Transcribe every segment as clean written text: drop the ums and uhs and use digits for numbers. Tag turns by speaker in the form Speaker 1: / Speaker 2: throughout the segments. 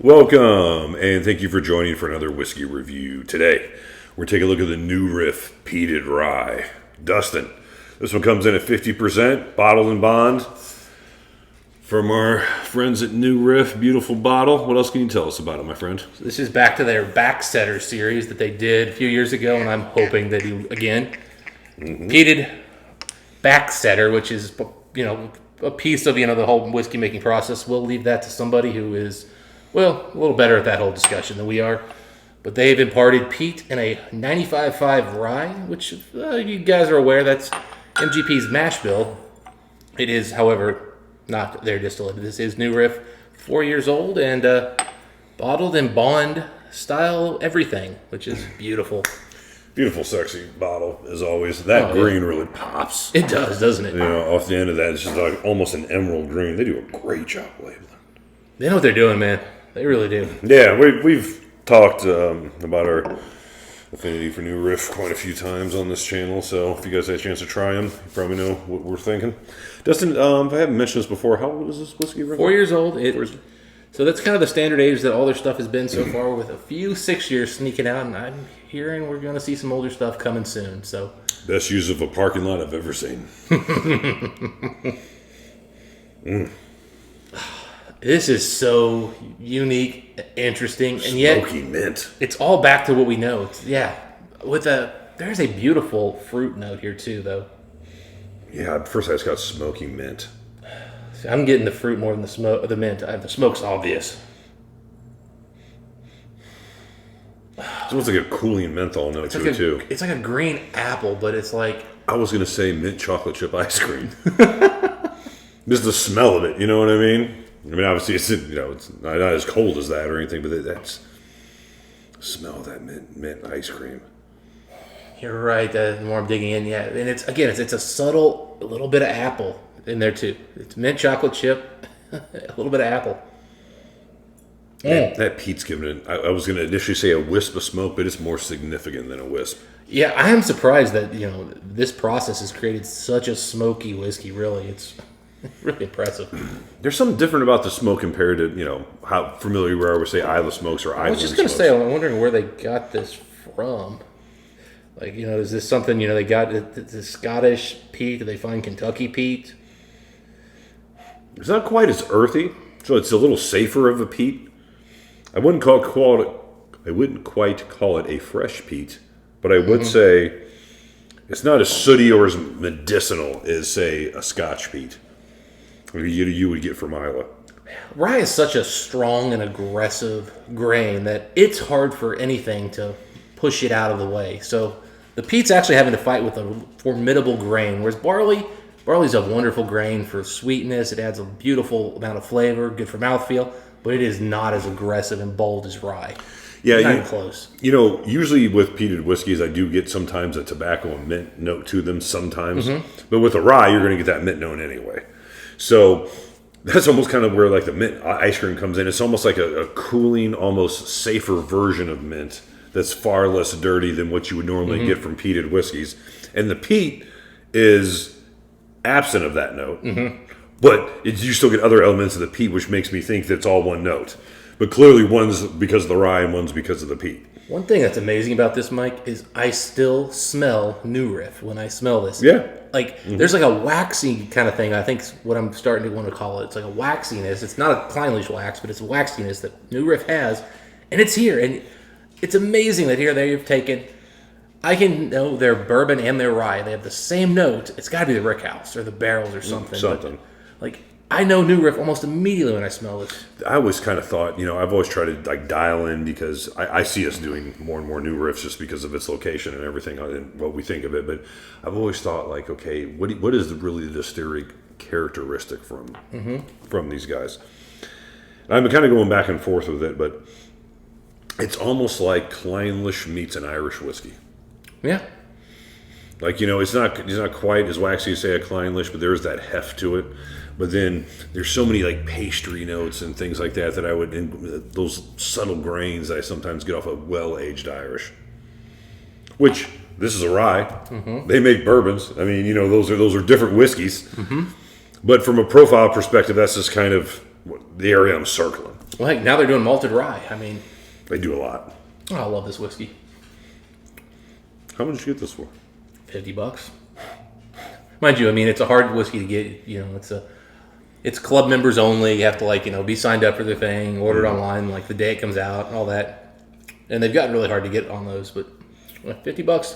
Speaker 1: Welcome, and thank you for joining for another whiskey review. Today, we're taking a look at the new Riff Peated Rye. Dustin, this one comes in at 50%, bottled and bond. From our friends at New Riff, beautiful bottle. What else can you tell us about it, my friend?
Speaker 2: This is back to their Backsetter series that they did a few years ago, and I'm hoping they do again. Peated Backsetter, which is, a piece of, the whole whiskey making process. We'll leave that to somebody who is, a little better at that whole discussion than we are. But they've imparted peat in a 95.5 rye, which you guys are aware that's MGP's mash bill. It is, however, not their distillate. This is New Riff, 4 years old, and bottled in bond style everything, which is beautiful.
Speaker 1: Beautiful, sexy bottle, as always. That green really pops.
Speaker 2: It does, doesn't it?
Speaker 1: Off the end of that, it's just like almost an emerald green. They do a great job labeling.
Speaker 2: They know what they're doing, man. They really do.
Speaker 1: Yeah, we've talked about our affinity for New Riff quite a few times on this channel, so if you guys had a chance to try them, you probably know what we're thinking. Dustin, if I haven't mentioned this before, how old is this whiskey?
Speaker 2: 4 years old. So that's kind of the standard age that all their stuff has been so far, with a few 6 years sneaking out, and I'm hearing we're going to see some older stuff coming soon. So
Speaker 1: best use of a parking lot I've ever seen.
Speaker 2: This is so unique, interesting, and yet
Speaker 1: smoky mint.
Speaker 2: It's all back to what we know. There's a beautiful fruit note here too, though.
Speaker 1: Yeah, at first I just got smoky mint.
Speaker 2: I'm getting the fruit more than the mint. The smoke's obvious.
Speaker 1: It's almost like a cooling menthol note to it, too.
Speaker 2: It's like a green apple, but it's like...
Speaker 1: I was going to say mint chocolate chip ice cream. Just the smell of it, you know what I mean? I mean, obviously, it's not as cold as that or anything, but that's... Smell that mint ice cream.
Speaker 2: You're right. The more I'm digging in, yeah. And it's a subtle little bit of apple in there, too. It's mint chocolate chip, a little bit of apple.
Speaker 1: That peat's giving it... I was going to initially say a wisp of smoke, but it's more significant than a wisp.
Speaker 2: Yeah, I am surprised that, this process has created such a smoky whiskey, really. It's really impressive.
Speaker 1: There's something different about the smoke compared to, how familiar we are with, say, Isla smokes or Isla
Speaker 2: I was just going to say, I'm wondering where they got this from. Like, is this something, they got the Scottish peat? Did they find Kentucky peat?
Speaker 1: It's not quite as earthy, so it's a little safer of a peat. I wouldn't quite call it a fresh peat, but I would say it's not as sooty or as medicinal as, say, a Scotch peat you would get from Isla.
Speaker 2: Rye is such a strong and aggressive grain that it's hard for anything to push it out of the way. So the peat's actually having to fight with a formidable grain, whereas barley's a wonderful grain for sweetness. It adds a beautiful amount of flavor, good for mouthfeel, but it is not as aggressive and bold as rye.
Speaker 1: Yeah,
Speaker 2: not even close.
Speaker 1: Usually with peated whiskeys, I do get sometimes a tobacco and mint note to them sometimes. But with a rye, you're going to get that mint note anyway. So that's almost kind of where like the mint ice cream comes in. It's almost like a cooling, almost safer version of mint that's far less dirty than what you would normally get from peated whiskeys. And the peat is absent of that note. But you still get other elements of the peat, which makes me think that it's all one note. But clearly one's because of the rye and one's because of the peat.
Speaker 2: One thing that's amazing about this, Mike, is I still smell New Riff when I smell this.
Speaker 1: Yeah.
Speaker 2: There's like a waxy kind of thing, I think is what I'm starting to want to call it. It's like a waxiness. It's not a Kleinlich wax, but it's a waxiness that New Riff has. And it's here. And it's amazing that here they've taken... I can know their bourbon and their rye. They have the same note. It's got to be the Rickhouse or the barrels or something. But, I know New Riff almost immediately when I smell this.
Speaker 1: I always kind of thought, I've always tried to dial in because I see us doing more and more New Riffs just because of its location and everything and what we think of it. But I've always thought okay, what is really the distillery characteristic from these guys? And I've been kind of going back and forth with it, but it's almost like Kleinlich meets an Irish whiskey.
Speaker 2: Yeah.
Speaker 1: It's not quite as waxy as, say, a Kleinlich, but there's that heft to it. But then there's so many pastry notes and things like that those subtle grains that I sometimes get off of well-aged Irish. Which, this is a rye. They make bourbons. I mean, those are different whiskeys. But from a profile perspective, that's just kind of the area I'm circling.
Speaker 2: Well, heck, now they're doing malted rye. I mean,
Speaker 1: They do a lot.
Speaker 2: oh, I love this whiskey.
Speaker 1: How much did you get this for?
Speaker 2: $50. Mind you, I mean, it's a hard whiskey to get. You know, it's club members only. You have to be signed up for the thing, order it online like the day it comes out, and all that. And they've gotten really hard to get on those, but $50.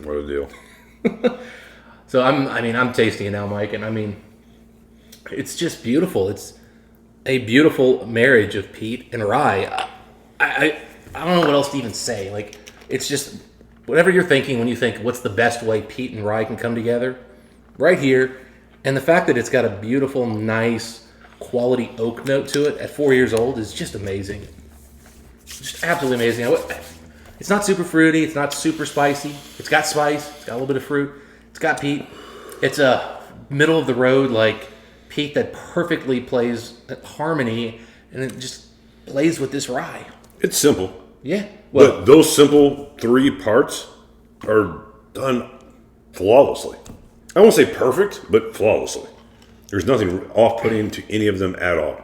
Speaker 1: What a deal.
Speaker 2: So I'm tasting it now, Mike, and I mean, it's just beautiful. It's a beautiful marriage of peat and rye. I don't know what else to even say. Like, it's just whatever you're thinking when you think what's the best way peat and rye can come together, right here. And the fact that it's got a beautiful, nice, quality oak note to it at 4 years old is just amazing. Just absolutely amazing. It's not super fruity. It's not super spicy. It's got spice. It's got a little bit of fruit. It's got peat. It's a middle of the road peat that perfectly plays harmony, and it just plays with this rye.
Speaker 1: It's simple.
Speaker 2: Yeah.
Speaker 1: Well, but those simple 3 parts are done flawlessly. I won't say perfect, but flawlessly. There's nothing off-putting to any of them at all.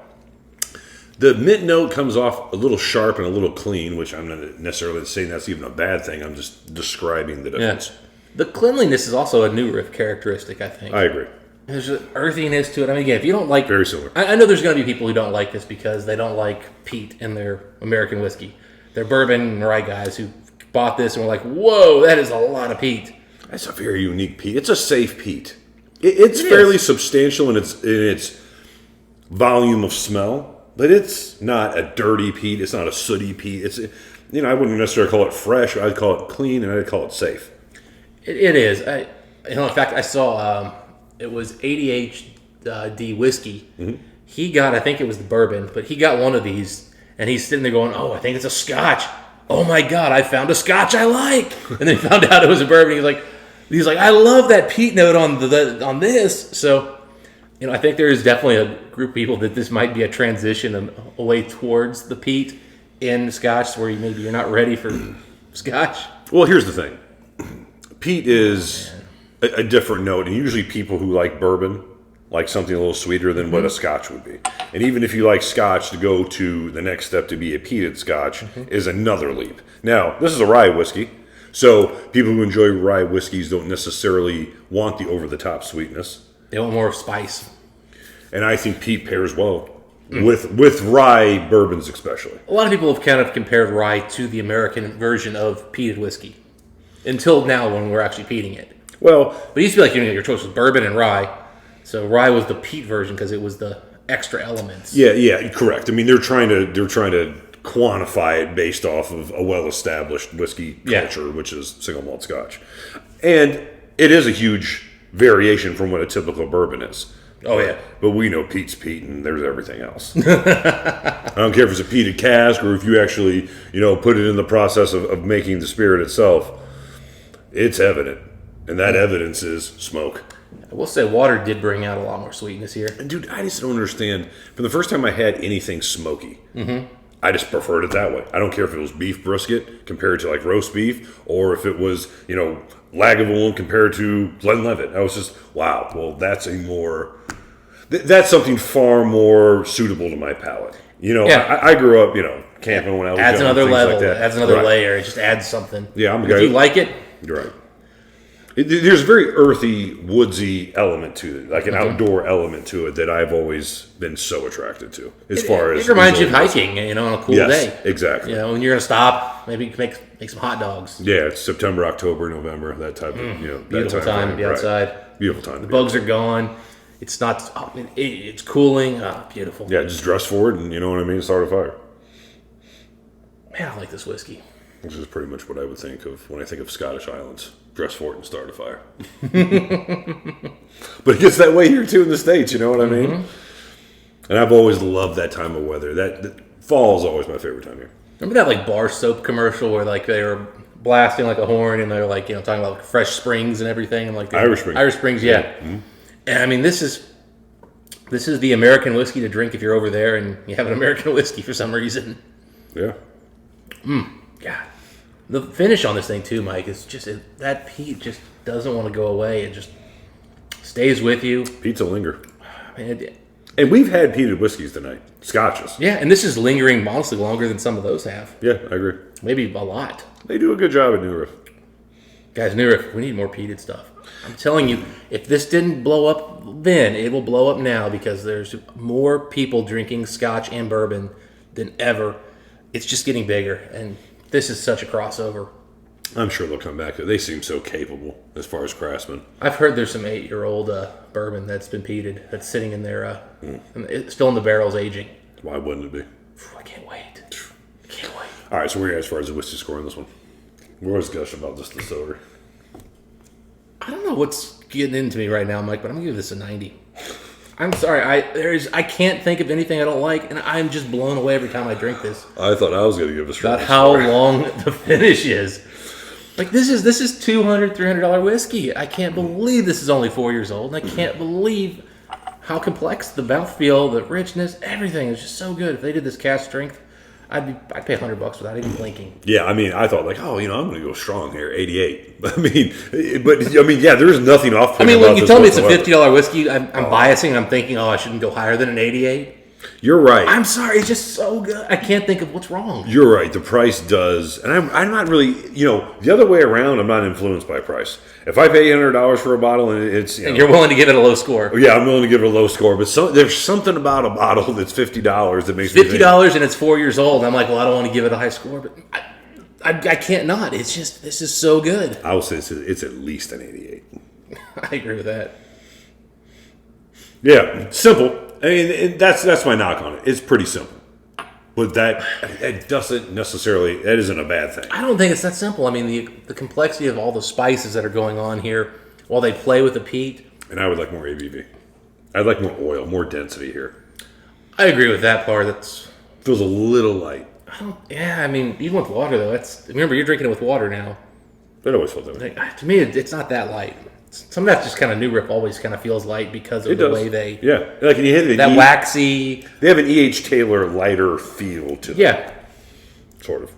Speaker 1: The mint note comes off a little sharp and a little clean, which I'm not necessarily saying that's even a bad thing. I'm just describing the difference.
Speaker 2: Yeah. The cleanliness is also a new Riff characteristic, I think.
Speaker 1: I agree.
Speaker 2: There's an earthiness to it. I mean, again, if you don't like...
Speaker 1: Very similar.
Speaker 2: I know there's going to be people who don't like this because they don't like peat in their American whiskey. They're bourbon and rye guys who bought this and were like, whoa, that is a lot of peat.
Speaker 1: That's a very unique peat. It's a safe peat. It's fairly substantial in its volume of smell, but it's not a dirty peat. It's not a sooty peat. I wouldn't necessarily call it fresh. I'd call it clean, and I'd call it safe.
Speaker 2: It is. In fact, I saw it was ADHD whiskey. Mm-hmm. He got, I think it was the bourbon, but he got one of these, and he's sitting there going, "Oh, I think it's a Scotch. Oh my God, I found a Scotch I like." And then he found out it was a bourbon. He's like, I love that peat note on this. So, I think there is definitely a group of people that this might be a transition away towards the peat in Scotch, where maybe you're not ready for Scotch.
Speaker 1: Well, here's the thing. Peat is a different note, and usually people who like bourbon like something a little sweeter than what a Scotch would be. And even if you like Scotch, to go to the next step to be a peated Scotch is another leap. Now, this is a rye whiskey, so people who enjoy rye whiskeys don't necessarily want the over-the-top sweetness.
Speaker 2: They want more spice.
Speaker 1: And I think peat pairs well with rye bourbons especially.
Speaker 2: A lot of people have kind of compared rye to the American version of peated whiskey. Until now, when we're actually peating it.
Speaker 1: Well,
Speaker 2: but it used to be like your choice was bourbon and rye. So rye was the peat version because it was the extra elements.
Speaker 1: Yeah, correct. I mean, they're trying to quantify it based off of a well-established whiskey culture, which is single malt Scotch, and it is a huge variation from what a typical bourbon is.
Speaker 2: Oh yeah,
Speaker 1: but we know peat's peat, and there's everything else. I don't care if it's a peated cask or if you actually put it in the process of making the spirit itself. It's evident, and that evidence is smoke.
Speaker 2: I will say water did bring out a lot more sweetness here.
Speaker 1: And dude, I just don't understand. For the first time I had anything smoky, I just preferred it that way. I don't care if it was beef brisket compared to like roast beef, or if it was, Lagavulin compared to Glenlivet. I was just, wow, well, that's something far more suitable to my palate. I grew up, camping when I was
Speaker 2: adds
Speaker 1: young.
Speaker 2: Another level,
Speaker 1: like that.
Speaker 2: adds another layer. It just adds something.
Speaker 1: Yeah, I'm a
Speaker 2: guy. If you like it,
Speaker 1: you're right. There's a very earthy, woodsy element to it, like an outdoor element to it that I've always been so attracted to. It
Speaker 2: reminds you of hiking, on a cool day.
Speaker 1: Exactly.
Speaker 2: When you're gonna stop, maybe make some hot dogs.
Speaker 1: Yeah, it's September, October, November, that type of
Speaker 2: beautiful time to be outside.
Speaker 1: Right. Beautiful time.
Speaker 2: The bugs are gone. It's not. It's cooling. Beautiful.
Speaker 1: Yeah, just dress for it, and you know what I mean. Start a fire.
Speaker 2: Man, I like this whiskey.
Speaker 1: Which is pretty much what I would think of when I think of Scottish Islands. Dress for it and start a fire. But it gets that way here too in the States, you know what I mean? And I've always loved that time of weather. That fall is always my favorite time here.
Speaker 2: Remember that bar soap commercial where they were blasting like a horn and they were talking about fresh springs and everything and
Speaker 1: Irish Springs.
Speaker 2: Irish Springs, yeah. Mm-hmm. And I mean this is the American whiskey to drink if you're over there and you have an American whiskey for some reason.
Speaker 1: Yeah.
Speaker 2: God. The finish on this thing too, Mike, is just that peat just doesn't want to go away. It just stays with you.
Speaker 1: Peat's a linger.
Speaker 2: Man,
Speaker 1: And we've had peated whiskeys tonight. Scotches.
Speaker 2: Yeah, and this is lingering honestly longer than some of those have.
Speaker 1: Yeah, I agree.
Speaker 2: Maybe a lot.
Speaker 1: They do a good job at New Riff.
Speaker 2: Guys, New Riff, we need more peated stuff. I'm telling you, if this didn't blow up then, it will blow up now because there's more people drinking Scotch and bourbon than ever. It's just getting bigger, and this is such a crossover.
Speaker 1: I'm sure they'll come back. They seem so capable as far as craftsmen.
Speaker 2: I've heard there's some 8-year-old bourbon that's been peated that's sitting in there, it's still in the barrels aging.
Speaker 1: Why wouldn't it be?
Speaker 2: I can't wait. I can't wait.
Speaker 1: All right, so we're here as far as the whiskey score on this one. We're always gushing about this distillery.
Speaker 2: I don't know what's getting into me right now, Mike, but I'm gonna give this a 90. I'm sorry, I can't think of anything I don't like, and I'm just blown away every time I drink this.
Speaker 1: I thought I was going to give it a
Speaker 2: About how long the finish is. Like this is $200, $300 whiskey. I can't believe this is only 4 years old, and I can't believe how complex the mouthfeel, the richness, everything is just so good. If they did this cast strength, I'd pay $100 without even blinking.
Speaker 1: Yeah, I mean, I thought like, I'm going to go strong here, 88. I mean, yeah, there's nothing off.
Speaker 2: I mean, when you tell me it's a $50 whiskey, I'm biasing. I'm thinking, I shouldn't go higher than an 88.
Speaker 1: You're right.
Speaker 2: I'm sorry, it's just so good. I can't think of what's wrong.
Speaker 1: You're right. The price does, and I'm not really, the other way around. I'm not influenced by price. If I pay $800 for a bottle and it's,
Speaker 2: and you're willing to give it a low score,
Speaker 1: yeah, I'm willing to give it a low score. But there's something about a bottle that's $50 that makes me think,
Speaker 2: $50 and it's 4 years old. I'm like, well, I don't want to give it a high score, but I can't not. It's just this is so good.
Speaker 1: I will say it's at least an 88.
Speaker 2: I agree with that.
Speaker 1: Yeah, simple. I mean, that's my knock on it. It's pretty simple. But it doesn't necessarily, that isn't a bad thing.
Speaker 2: I don't think it's that simple. I mean, the complexity of all the spices that are going on here while they play with the peat.
Speaker 1: And I would like more ABV. I'd like more oil, more density here.
Speaker 2: I agree with that part. That's
Speaker 1: feels a little light.
Speaker 2: I mean, even with water, though, remember, you're drinking it with water now.
Speaker 1: It always felt that way.
Speaker 2: To me, it's not that light. Some of that's just kind of New Riff always kind of feels light because of the way they...
Speaker 1: Yeah. Like, you hit
Speaker 2: that waxy...
Speaker 1: They have an E.H. Taylor lighter feel to them.
Speaker 2: Yeah.
Speaker 1: Sort of.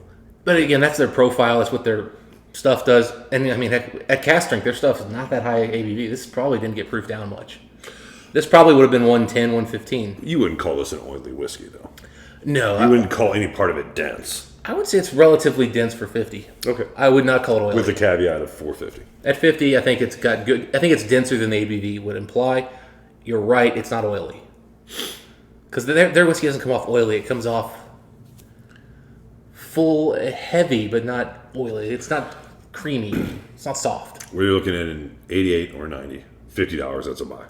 Speaker 2: But again, that's their profile. That's what their stuff does. And, I mean, at cast strength, their stuff is not that high ABV. This probably didn't get proofed down much. This probably would have been 110, 115.
Speaker 1: You wouldn't call this an oily whiskey, though.
Speaker 2: No.
Speaker 1: You wouldn't call any part of it dense.
Speaker 2: I would say it's relatively dense for 50.
Speaker 1: Okay.
Speaker 2: I would not call it oily.
Speaker 1: With the caveat of 450.
Speaker 2: At 50, I think it's got good. I think it's denser than the ABV would imply. You're right, it's not oily. Because their whiskey doesn't come off oily. It comes off full, heavy, but not oily. It's not creamy. It's not soft.
Speaker 1: What are you looking at in 88 or 90? $50, that's a buy.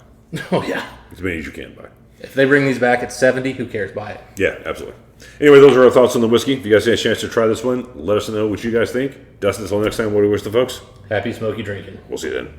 Speaker 2: Oh, yeah.
Speaker 1: As many as you can buy.
Speaker 2: If they bring these back at 70, who cares? Buy it.
Speaker 1: Yeah, absolutely. Anyway, those are our thoughts on the whiskey. If you guys get a chance to try this one, let us know what you guys think. Dustin, until next time, what do we wish the folks?
Speaker 2: Happy smoky drinking.
Speaker 1: We'll see you then.